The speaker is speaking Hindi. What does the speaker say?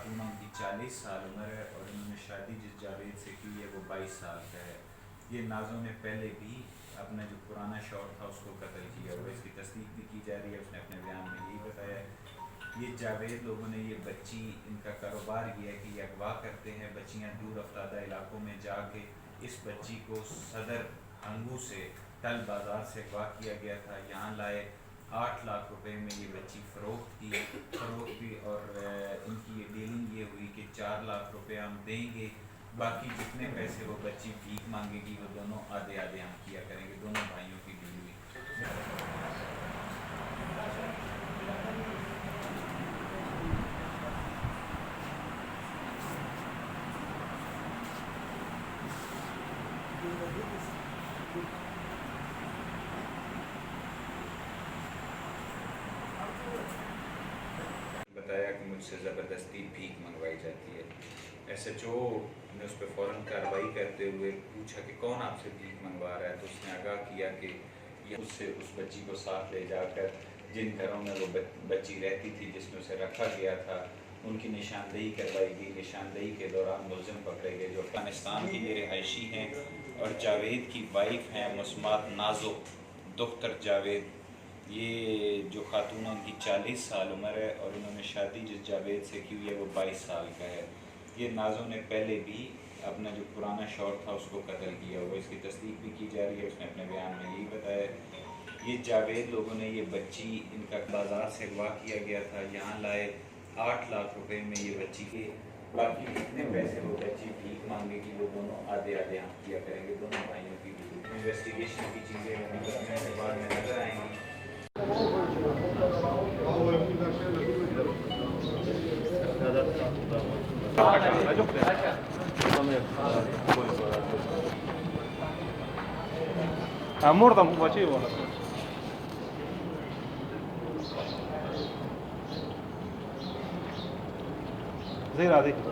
खातून उनकी 40 साल उम्र है और इन्होंने शादी जिस जावेद से की है वो 22 साल का है। ये नाज़ों ने पहले भी अपना जो पुराना शौहर था उसको कत्ल किया हुआ, इसकी तस्दीक भी की जा रही है। उसने अपने बयान में यही बताया है। ये जावेद लोगों ने ये बच्ची, इनका कारोबार ये है कि ये अगवा करते हैं बच्चियाँ दूर अफ्तादा इलाकों में जाके। इस बच्ची को सदर हंगू से टल बाज़ार से अगवा किया गया था, यहाँ लाए 8 लाख रुपए में ये बच्ची फ़रोख्त की और इनकी ये डीलिंग ये हुई कि 4 लाख रुपए हम देंगे, बाकी जितने पैसे वो बच्ची भीख मांगेगी वो दोनों आधे आधे हम किया करेंगे। दोनों भाइयों की डील हुई। बताया कि मुझसे ज़बरदस्ती भीख मंगवाई जाती है। SHO ने उस पर फ़ौरन कार्रवाई करते हुए पूछा कि कौन आपसे भीख मंगवा रहा है, तो उसने आगाह किया कि ये उससे उस बच्ची को साथ ले जाकर जिन घरों में वो बच्ची रहती थी, जिसमें उसे रखा गया था, उनकी निशानदेही करवाई गई। निशानदेही के दौरान मुलज़िम पकड़े गए जो अफ़गानिस्तान की ये रिहायशी हैं और जावेद की वाइफ हैं मुस्मात नाज़ो दुख्तर जावेद। ये जो खातून है उनकी 40 साल उम्र है और इन्होंने शादी जिस जावेद से की हुई है वो 22 साल का है। ये नाज़ों ने पहले भी अपना जो पुराना शौहर था उसको कत्ल किया हुआ, इसकी तस्दीक भी की जा रही है। उसने अपने बयान में यही बताया है। ये जावेद लोगों ने ये बच्ची, इनका बाज़ार से अगवा किया गया था, यहाँ लाए 8 लाख रुपए में ये बच्ची के, बाकी जितने पैसे वो बच्ची भीख मांगेगी वो दोनों आधे आधे हम किया करेंगे। दोनों भाइयों की इन्वेस्टिगेशन की चीज़ें बाद में नजर आएंगी। Amor da faceva. Zero